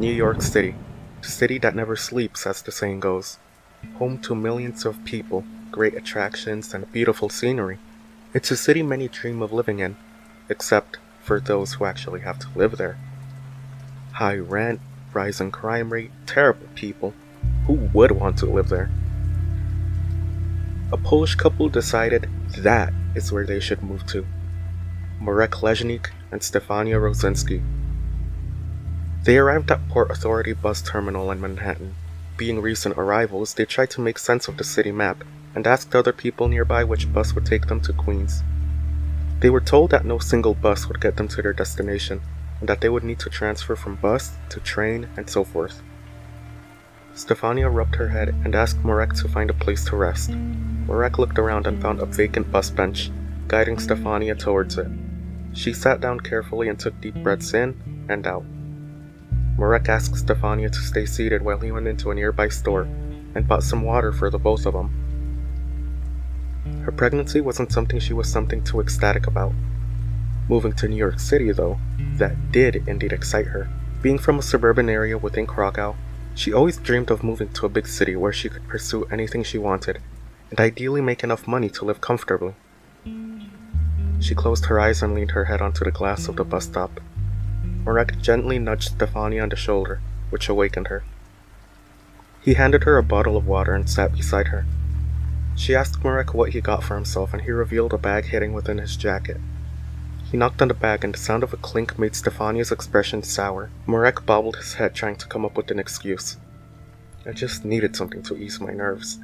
New York City, the city that never sleeps as the saying goes. Home to millions of people, great attractions, and beautiful scenery. It's a city many dream of living in, except for those who actually have to live there. High rent, rising crime rate, terrible people. Who would want to live there? A Polish couple decided that is where they should move to. Marek Leśnik and Stefania Rosinski. They arrived at Port Authority bus terminal in Manhattan. Being recent arrivals, they tried to make sense of the city map and asked other people nearby which bus would take them to Queens. They were told that no single bus would get them to their destination, and that they would need to transfer from bus to train and so forth. Stefania rubbed her head and asked Marek to find a place to rest. Marek looked around and found a vacant bus bench, guiding Stefania towards it. She sat down carefully and took deep breaths in and out. Marek asked Stefania to stay seated while he went into a nearby store and bought some water for the both of them. Her pregnancy wasn't something she was too ecstatic about. Moving to New York City, though, that did indeed excite her. Being from a suburban area within Krakow, she always dreamed of moving to a big city where she could pursue anything she wanted, and ideally make enough money to live comfortably. She closed her eyes and leaned her head onto the glass of the bus stop. Marek gently nudged Stefania on the shoulder, which awakened her. He handed her a bottle of water and sat beside her. She asked Marek what he got for himself, and he revealed a bag hidden within his jacket. He knocked on the bag, and the sound of a clink made Stefania's expression sour. Marek bobbled his head, trying to come up with an excuse. I just needed something to ease my nerves.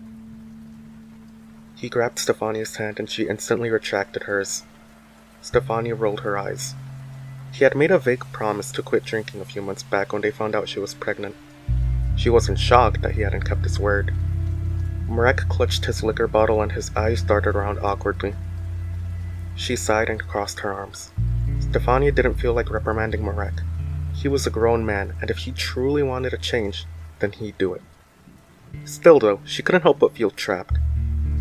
He grabbed Stefania's hand, and she instantly retracted hers. Stefania rolled her eyes. He had made a vague promise to quit drinking a few months back when they found out she was pregnant. She wasn't shocked that he hadn't kept his word. Marek clutched his liquor bottle and his eyes darted around awkwardly. She sighed and crossed her arms. Stefania didn't feel like reprimanding Marek. He was a grown man, and if he truly wanted a change, then he'd do it. Still though, she couldn't help but feel trapped.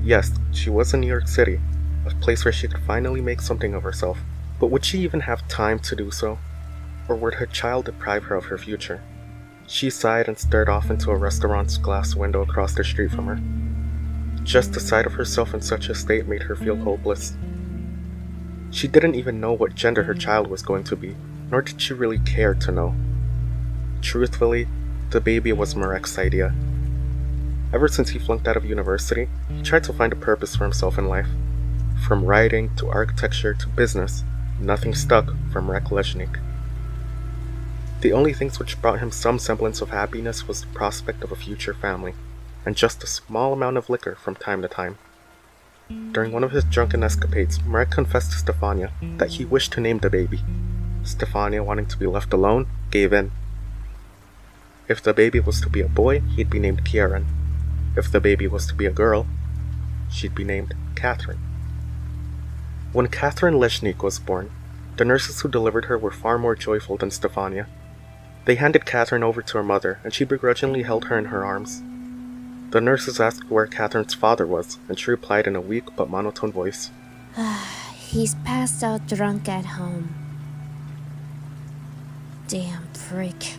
Yes, she was in New York City, a place where she could finally make something of herself. But would she even have time to do so? Or would her child deprive her of her future? She sighed and stared off into a restaurant's glass window across the street from her. Just the sight of herself in such a state made her feel hopeless. She didn't even know what gender her child was going to be, nor did she really care to know. Truthfully, the baby was Marek's idea. Ever since he flunked out of university, he tried to find a purpose for himself in life. From writing to architecture to business, nothing stuck for Marek Leśnik. The only things which brought him some semblance of happiness was the prospect of a future family, and just a small amount of liquor from time to time. During one of his drunken escapades, Marek confessed to Stefania that he wished to name the baby. Stefania, wanting to be left alone, gave in. If the baby was to be a boy, he'd be named Kieran. If the baby was to be a girl, she'd be named Catherine. When Catherine Leśnik was born, the nurses who delivered her were far more joyful than Stefania. They handed Catherine over to her mother, and she begrudgingly held her in her arms. The nurses asked where Catherine's father was, and she replied in a weak but monotone voice. He's passed out drunk at home. Damn freak.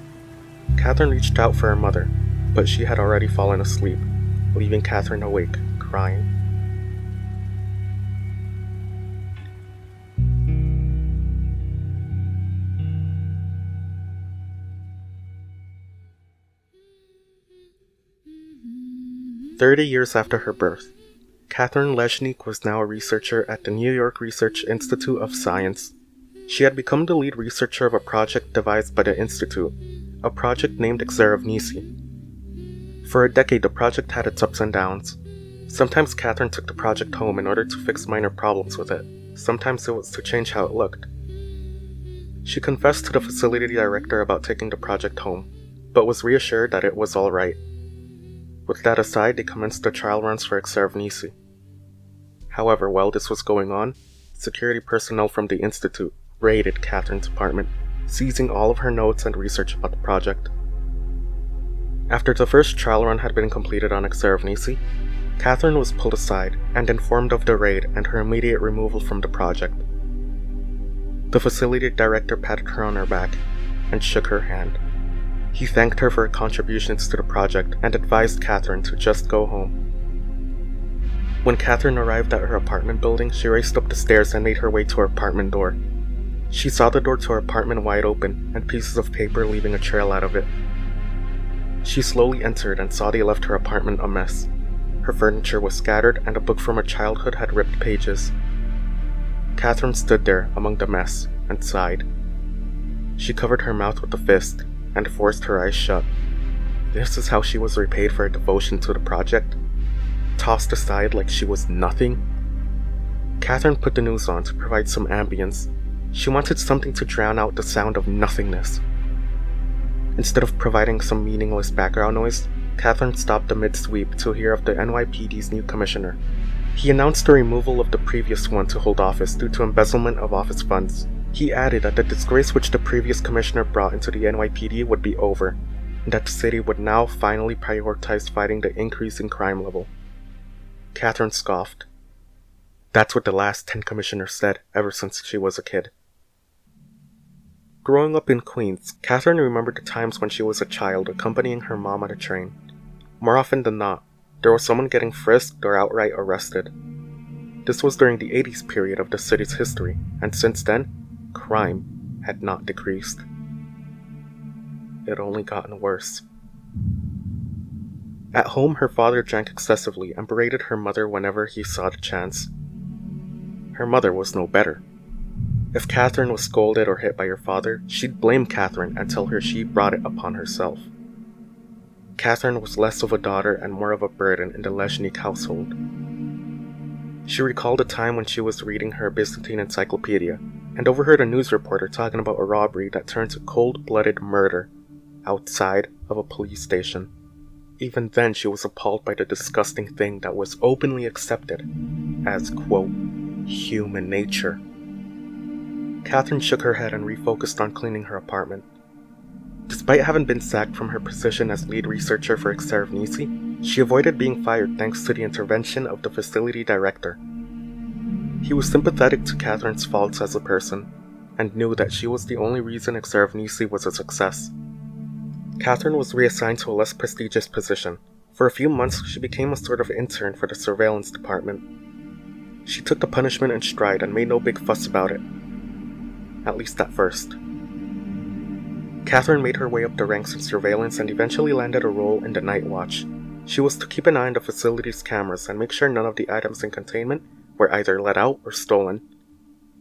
Catherine reached out for her mother, but she had already fallen asleep, leaving Catherine awake, crying. "30 years after her birth, Catherine Leśnik was now a researcher at the New York Research Institute of Science. She had become the lead researcher of a project devised by the Institute, a project named Vetranis. For a decade, the project had its ups and downs. Sometimes Catherine took the project home in order to fix minor problems with it. Sometimes it was to change how it looked. She confessed to the facility director about taking the project home, but was reassured that it was all right. With that aside, they commenced the trial runs for Vetranis. However, while this was going on, security personnel from the Institute raided Catherine's apartment, seizing all of her notes and research about the project. After the first trial run had been completed on Vetranis, Catherine was pulled aside and informed of the raid and her immediate removal from the project. The facility director patted her on her back and shook her hand. He thanked her for her contributions to the project and advised Catherine to just go home. When Catherine arrived at her apartment building, she raced up the stairs and made her way to her apartment door. She saw the door to her apartment wide open and pieces of paper leaving a trail out of it. She slowly entered and saw they left her apartment a mess. Her furniture was scattered and a book from her childhood had ripped pages. Catherine stood there among the mess and sighed. She covered her mouth with a fist and forced her eyes shut. This is how she was repaid for her devotion to the project? Tossed aside like she was nothing? Catherine put the news on to provide some ambience. She wanted something to drown out the sound of nothingness. Instead of providing some meaningless background noise, Catherine stopped mid-sweep to hear of the NYPD's new commissioner. He announced the removal of the previous one to hold office due to embezzlement of office funds. He added that the disgrace which the previous commissioner brought into the NYPD would be over, and that the city would now finally prioritize fighting the increasing crime level. Catherine scoffed. That's what the last 10 commissioners said ever since she was a kid. Growing up in Queens, Catherine remembered the times when she was a child accompanying her mom on a train. More often than not, there was someone getting frisked or outright arrested. This was during the 80s period of the city's history, and since then, crime had not decreased. It had only gotten worse. At home, her father drank excessively and berated her mother whenever he saw the chance. Her mother was no better. If Catherine was scolded or hit by her father, she'd blame Catherine and tell her she brought it upon herself. Catherine was less of a daughter and more of a burden in the Leśnik household. She recalled a time when she was reading her Byzantine encyclopedia and overheard a news reporter talking about a robbery that turned to cold-blooded murder outside of a police station. Even then, she was appalled by the disgusting thing that was openly accepted as, quote, human nature. Catherine shook her head and refocused on cleaning her apartment. Despite having been sacked from her position as lead researcher for Vetranis, she avoided being fired thanks to the intervention of the facility director. He was sympathetic to Catherine's faults as a person, and knew that she was the only reason Vetranis was a success. Catherine was reassigned to a less prestigious position. For a few months, she became a sort of intern for the surveillance department. She took the punishment in stride and made no big fuss about it. At least at first. Catherine made her way up the ranks in surveillance and eventually landed a role in the night watch. She was to keep an eye on the facility's cameras and make sure none of the items in containment were either let out or stolen.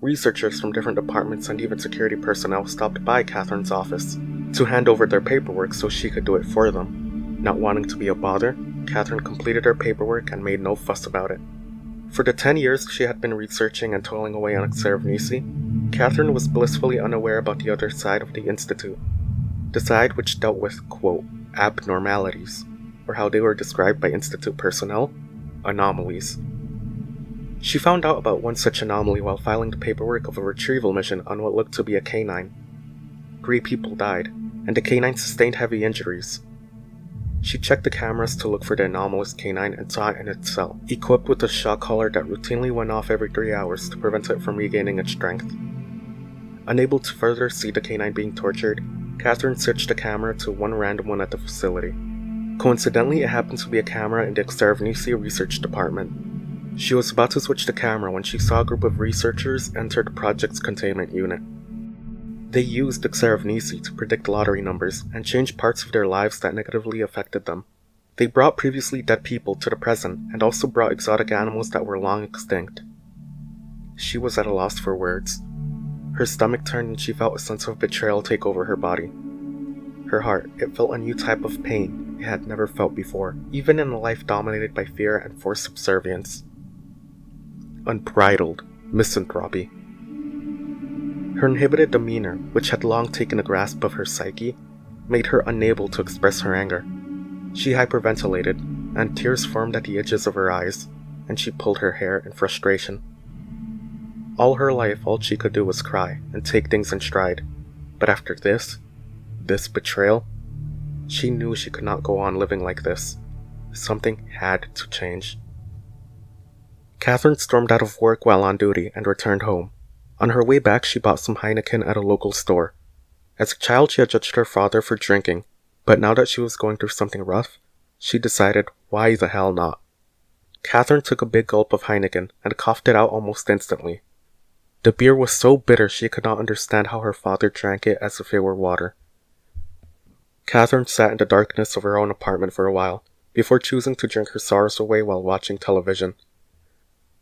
Researchers from different departments and even security personnel stopped by Catherine's office to hand over their paperwork so she could do it for them. Not wanting to be a bother, Catherine completed her paperwork and made no fuss about it. For the 10 years she had been researching and toiling away on Vetranis, Catherine was blissfully unaware about the other side of the Institute. The side which dealt with, quote, abnormalities, or how they were described by Institute personnel, anomalies. She found out about one such anomaly while filing the paperwork of a retrieval mission on what looked to be a canine. 3 people died, and the canine sustained heavy injuries. She checked the cameras to look for the anomalous canine and saw it in its cell, equipped with a shock collar that routinely went off every 3 hours to prevent it from regaining its strength. Unable to further see the canine being tortured, Catherine switched the camera to one random one at the facility. Coincidentally, it happened to be a camera in the Vetranis research department. She was about to switch the camera when she saw a group of researchers enter the project's containment unit. They used the Vetranis to predict lottery numbers and change parts of their lives that negatively affected them. They brought previously dead people to the present and also brought exotic animals that were long extinct. She was at a loss for words. Her stomach turned and she felt a sense of betrayal take over her body. Her heart, it felt a new type of pain it had never felt before, even in a life dominated by fear and forced subservience. Unbridled misanthropy. Her inhibited demeanor, which had long taken a grasp of her psyche, made her unable to express her anger. She hyperventilated, and tears formed at the edges of her eyes, and she pulled her hair in frustration. All her life, all she could do was cry and take things in stride. But after this betrayal, she knew she could not go on living like this. Something had to change. Catherine stormed out of work while on duty and returned home. On her way back, she bought some Heineken at a local store. As a child, she had judged her father for drinking, But now that she was going through something rough, she decided, why the hell not? Catherine took a big gulp of Heineken and coughed it out almost instantly. The beer was so bitter she could not understand how her father drank it as if it were water. Catherine sat in the darkness of her own apartment for a while, before choosing to drink her sorrows away while watching television.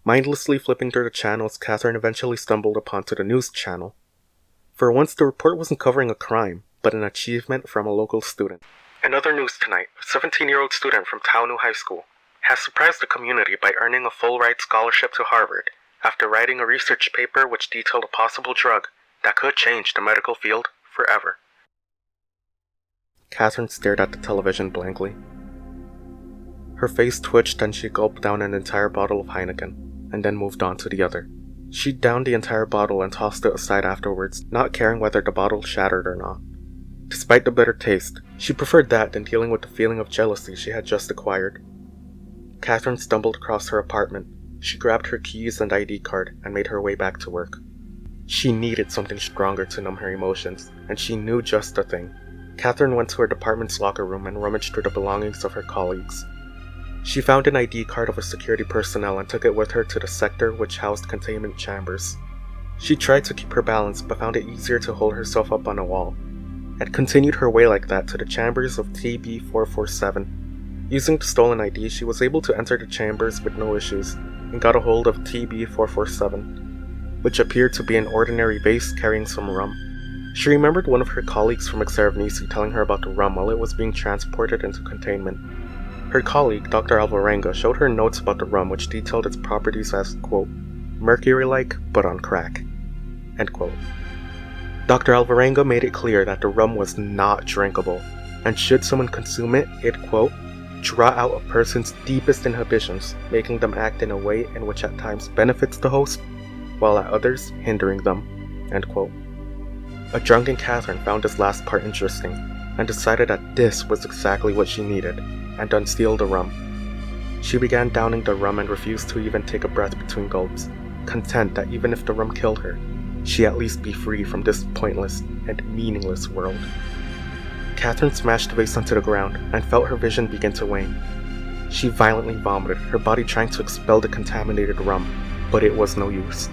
Mindlessly flipping through the channels, Catherine eventually stumbled upon the news channel. For once, the report wasn't covering a crime, but an achievement from a local student. In other news tonight, a 17-year-old student from Taonu High School has surprised the community by earning a full-ride scholarship to Harvard after writing a research paper which detailed a possible drug that could change the medical field forever. Catherine stared at the television blankly. Her face twitched and she gulped down an entire bottle of Heineken, and then moved on to the other. She downed the entire bottle and tossed it aside afterwards, not caring whether the bottle shattered or not. Despite the bitter taste, she preferred that than dealing with the feeling of jealousy she had just acquired. Catherine stumbled across her apartment. She grabbed her keys and ID card and made her way back to work. She needed something stronger to numb her emotions, and she knew just the thing. Catherine went to her department's locker room and rummaged through the belongings of her colleagues. She found an ID card of a security personnel and took it with her to the sector which housed containment chambers. She tried to keep her balance but found it easier to hold herself up on a wall, and continued her way like that to the chambers of TB447. Using the stolen ID, she was able to enter the chambers with no issues, and got a hold of TB447, which appeared to be an ordinary vase carrying some rum. She remembered one of her colleagues from Vetranis telling her about the rum while it was being transported into containment. Her colleague, Dr. Alvarenga, showed her notes about the rum which detailed its properties as, quote, mercury-like but on crack, end quote. Dr. Alvarenga made it clear that the rum was not drinkable, and should someone consume it, it, quote, draw out a person's deepest inhibitions, making them act in a way in which at times benefits the host, while at others hindering them, end quote. A drunken Catherine found this last part interesting, and decided that this was exactly what she needed, and unsealed the rum. She began downing the rum and refused to even take a breath between gulps, content that even if the rum killed her, she at least be free from this pointless and meaningless world. Catherine smashed the vase onto the ground and felt her vision begin to wane. She violently vomited, her body trying to expel the contaminated rum, but it was no use.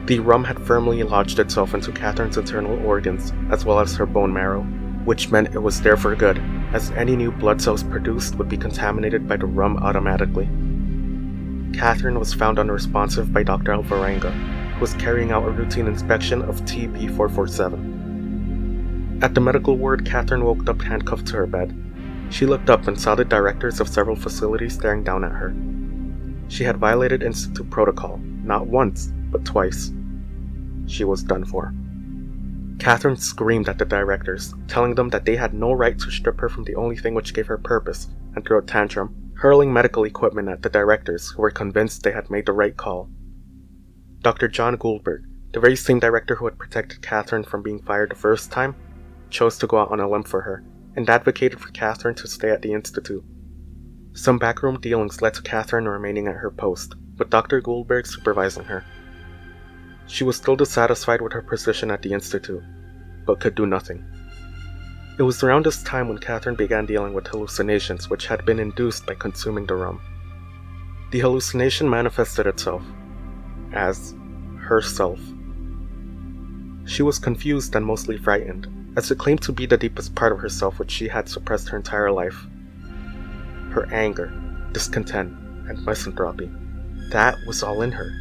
The rum had firmly lodged itself into Catherine's internal organs, as well as her bone marrow, which meant it was there for good, as any new blood cells produced would be contaminated by the rum automatically. Catherine was found unresponsive by Dr. Alvarenga, who was carrying out a routine inspection of TB447. At the medical ward, Catherine woke up handcuffed to her bed. She looked up and saw the directors of several facilities staring down at her. She had violated institute protocol, not once, but twice. She was done for. Catherine screamed at the directors, telling them that they had no right to strip her from the only thing which gave her purpose, and threw a tantrum, hurling medical equipment at the directors who were convinced they had made the right call. Dr. John Goldberg, the very same director who had protected Catherine from being fired the first time, chose to go out on a limb for her, and advocated for Catherine to stay at the institute. Some backroom dealings led to Catherine remaining at her post, with Dr. Goldberg supervising her. She was still dissatisfied with her position at the institute, but could do nothing. It was around this time when Catherine began dealing with hallucinations which had been induced by consuming the rum. The hallucination manifested itself as herself. She was confused and mostly frightened, as it claimed to be the deepest part of herself which she had suppressed her entire life. Her anger, discontent, and misanthropy, that was all in her.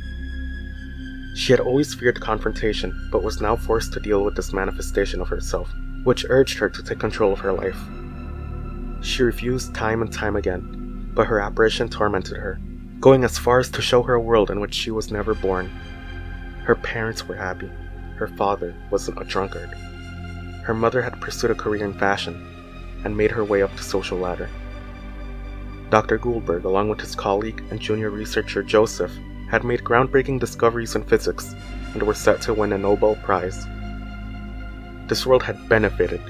She had always feared confrontation, but was now forced to deal with this manifestation of herself, which urged her to take control of her life. She refused time and time again, but her apparition tormented her, going as far as to show her a world in which she was never born. Her parents were happy. Her father wasn't a drunkard. Her mother had pursued a career in fashion, and made her way up the social ladder. Dr. Goldberg, along with his colleague and junior researcher Joseph, had made groundbreaking discoveries in physics and were set to win a Nobel Prize. This world had benefited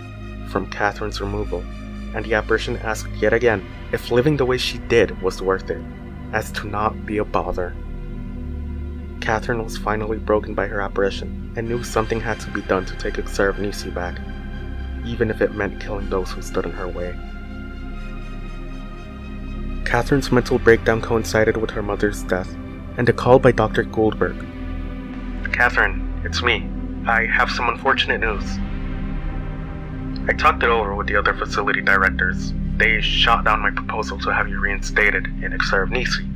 from Catherine's removal, and the apparition asked yet again if living the way she did was worth it, as to not be a bother. Catherine was finally broken by her apparition and knew something had to be done to take Vetranis back. even if it meant killing those who stood in her way. Catherine's mental breakdown coincided with her mother's death, and a call by Dr. Goldberg. "Catherine, it's me. I have some unfortunate news." I talked it over with the other facility directors. They shot down my proposal to have you reinstated in Exarvnisi.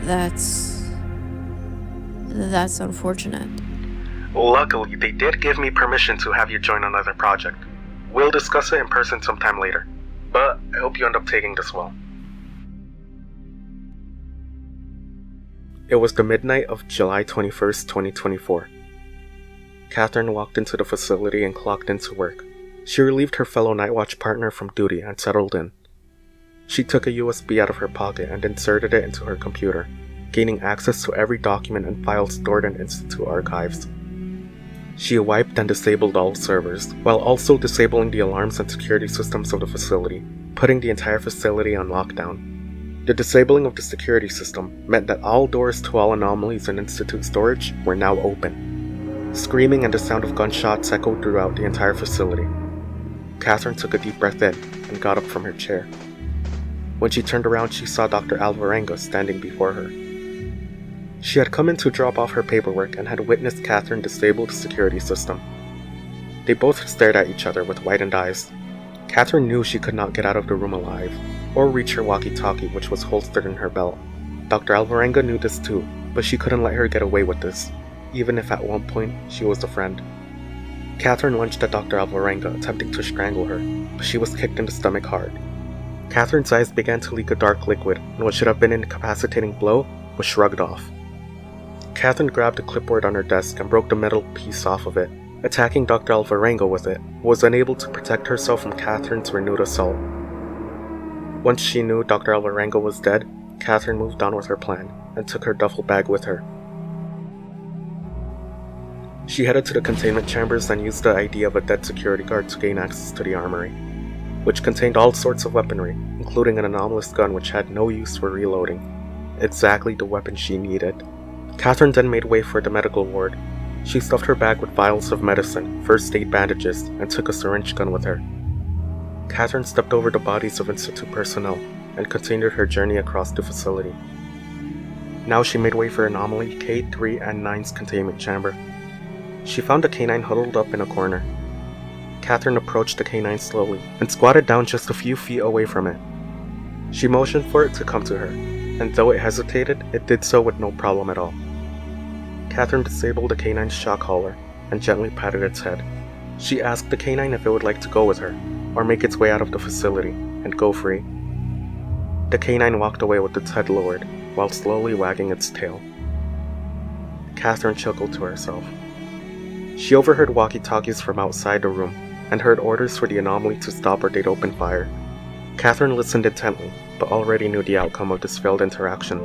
That's unfortunate. Luckily, they did give me permission to have you join another project. We'll discuss it in person sometime later, but I hope you end up taking this well. It was the midnight of July 21st, 2024. Catherine walked into the facility and clocked into work. She relieved her fellow night watch partner from duty and settled in. She took a USB out of her pocket and inserted it into her computer, gaining access to every document and file stored in Institute archives. She wiped and disabled all servers, while also disabling the alarms and security systems of the facility, putting the entire facility on lockdown. The disabling of the security system meant that all doors to all anomalies in Institute storage were now open. Screaming and the sound of gunshots echoed throughout the entire facility. Catherine took a deep breath in and got up from her chair. When she turned around, she saw Dr. Alvarenga standing before her. She had come in to drop off her paperwork and had witnessed Catherine disable the security system. They both stared at each other with widened eyes. Catherine knew she could not get out of the room alive, or reach her walkie-talkie, which was holstered in her belt. Dr. Alvarenga knew this too, but she couldn't let her get away with this, even if at one point she was a friend. Catherine lunged at Dr. Alvarenga, attempting to strangle her, but she was kicked in the stomach hard. Catherine's eyes began to leak a dark liquid, and what should have been an incapacitating blow was shrugged off. Catherine grabbed a clipboard on her desk and broke the metal piece off of it, attacking Dr. Alvarenga with it, but was unable to protect herself from Catherine's renewed assault. Once she knew Dr. Alvarenga was dead, Catherine moved on with her plan and took her duffel bag with her. She headed to the containment chambers and used the ID of a dead security guard to gain access to the armory, which contained all sorts of weaponry, including an anomalous gun which had no use for reloading. Exactly the weapon she needed. Catherine then made way for the medical ward. She stuffed her bag with vials of medicine, first aid bandages, and took a syringe gun with her. Catherine stepped over the bodies of Institute personnel and continued her journey across the facility. Now she made way for Anomaly K3 and 9's containment chamber. She found a canine huddled up in a corner. Catherine approached the canine slowly and squatted down just a few feet away from it. She motioned for it to come to her, and though it hesitated, it did so with no problem at all. Catherine disabled the canine's shock collar and gently patted its head. She asked the canine if it would like to go with her, or make its way out of the facility and go free. The canine walked away with its head lowered, while slowly wagging its tail. Catherine chuckled to herself. She overheard walkie-talkies from outside the room, and heard orders for the anomaly to stop or they'd open fire. Catherine listened intently, but already knew the outcome of this failed interaction.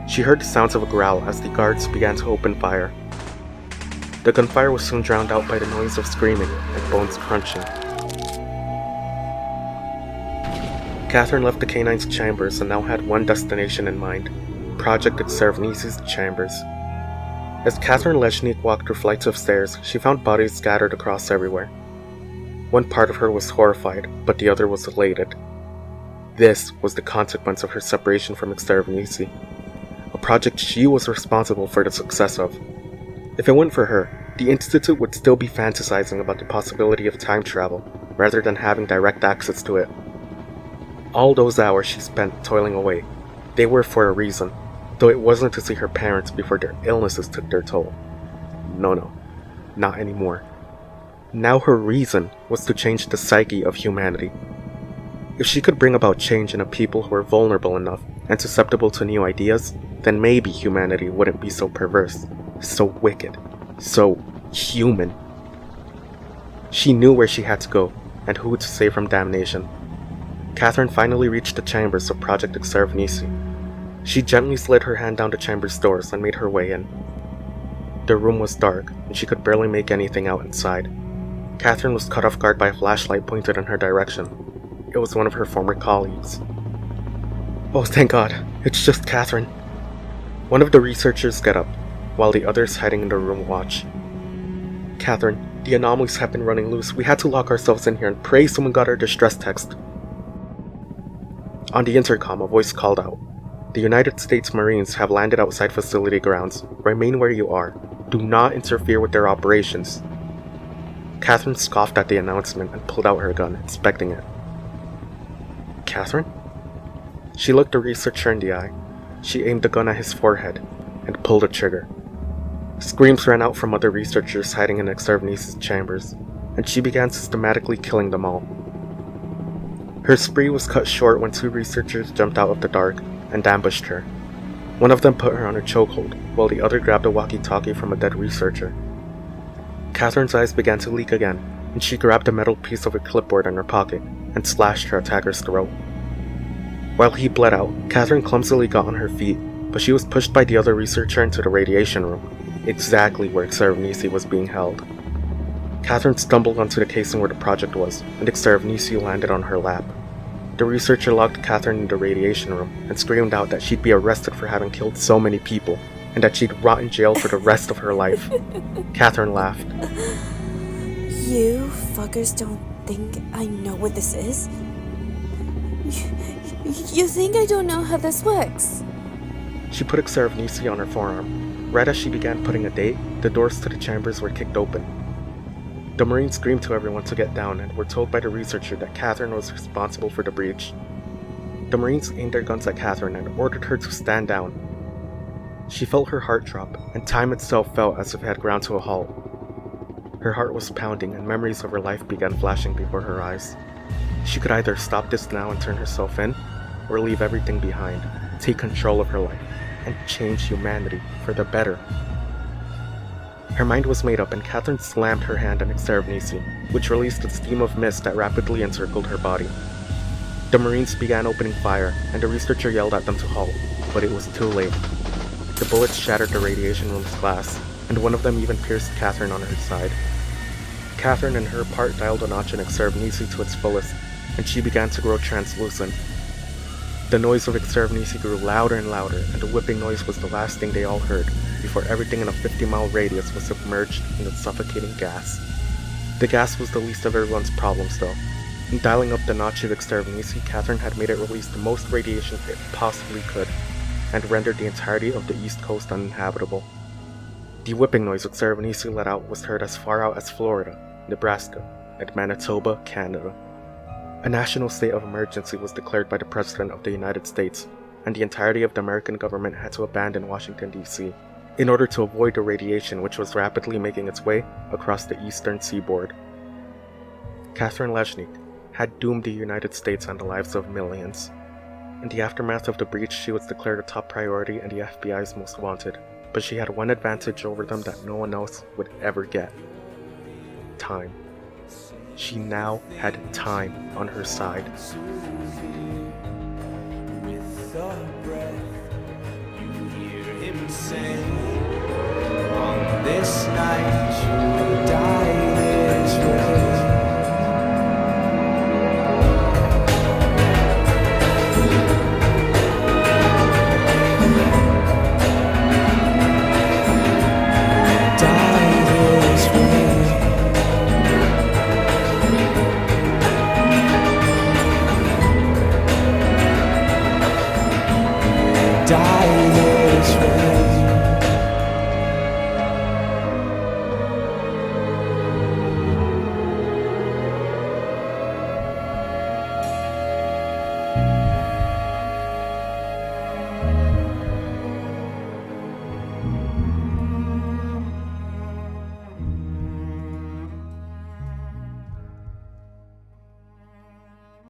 She heard the sounds of a growl as the guards began to open fire. The gunfire was soon drowned out by the noise of screaming and bones crunching. Catherine left the canine's chambers and now had one destination in mind: Project Exarvnisi's chambers. As Catherine Leśnik walked through flights of stairs, she found bodies scattered across everywhere. One part of her was horrified, but the other was elated. This was the consequence of her separation from Exarvnisi, a project she was responsible for the success of. If it weren't for her, the Institute would still be fantasizing about the possibility of time travel, rather than having direct access to it. All those hours she spent toiling away, they were for a reason, though it wasn't to see her parents before their illnesses took their toll. No, not anymore. Now her reason was to change the psyche of humanity. If she could bring about change in a people who were vulnerable enough and susceptible to new ideas, then maybe humanity wouldn't be so perverse, so wicked, so human. She knew where she had to go, and who to save from damnation. Catherine finally reached the chambers of Project Exarvnisi. She gently slid her hand down the chamber's doors and made her way in. The room was dark, and she could barely make anything out inside. Catherine was caught off guard by a flashlight pointed in her direction. It was one of her former colleagues. Oh, thank God, it's just Catherine. One of the researchers got up, while the others hiding in the room watched. Catherine, The anomalies have been running loose. We had to lock ourselves in here and pray someone got our distress text. On the intercom, a voice called out. The United States Marines have landed outside facility grounds. Remain where you are. Do not interfere with their operations. Catherine scoffed at the announcement and pulled out her gun, inspecting it. Catherine? She looked the researcher in the eye. She aimed the gun at his forehead and pulled the trigger. Screams ran out from other researchers hiding in Exterminatus' chambers, and she began systematically killing them all. Her spree was cut short when 2 researchers jumped out of the dark and ambushed her. One of them put her on a chokehold, while the other grabbed a walkie-talkie from a dead researcher. Catherine's eyes began to leak again, and she grabbed a metal piece of a clipboard in her pocket and slashed her attacker's throat. While he bled out, Catherine clumsily got on her feet, but she was pushed by the other researcher into the radiation room, exactly where Exterminatus was being held. Catherine stumbled onto the casing where the project was, and Exterminatus landed on her lap. The researcher locked Catherine in the radiation room and screamed out that she'd be arrested for having killed so many people, and that she'd rot in jail for the rest of her life. Catherine laughed. You fuckers don't think I know what this is? You think I don't know how this works? She put Exterminatus on her forearm. Right as she began putting a date, the doors to the chambers were kicked open. The Marines screamed to everyone to get down and were told by the researcher that Catherine was responsible for the breach. The Marines aimed their guns at Catherine and ordered her to stand down. She felt her heart drop, and time itself felt as if it had ground to a halt. Her heart was pounding and memories of her life began flashing before her eyes. She could either stop this now and turn herself in, or leave everything behind, take control of her life, and change humanity for the better. Her mind was made up, and Catherine slammed her hand on Exterminatus, which released a stream of mist that rapidly encircled her body. The Marines began opening fire, and the researcher yelled at them to halt, but it was too late. The bullets shattered the radiation room's glass, and one of them even pierced Catherine on her side. Catherine and her part dialed a notch in Exterminatus to its fullest, and she began to grow translucent. The noise of Exterminatus grew louder and louder, and the whipping noise was the last thing they all heard, before everything in a 50-mile radius was submerged in the suffocating gas. The gas was the least of everyone's problems though. In dialing up the notch of Exterminatus, Catherine had made it release the most radiation it possibly could, and rendered the entirety of the East Coast uninhabitable. The whipping noise Exterminatus let out was heard as far out as Florida, Nebraska, and Manitoba, Canada. A national state of emergency was declared by the President of the United States, and the entirety of the American government had to abandon Washington, D.C., in order to avoid the radiation which was rapidly making its way across the eastern seaboard. Catherine Leśnik had doomed the United States and the lives of millions. In the aftermath of the breach, she was declared a top priority and the FBI's most wanted, but she had one advantage over them that no one else would ever get: time. She now had time on her side. With a breath, you hear him sing. On this night you will die.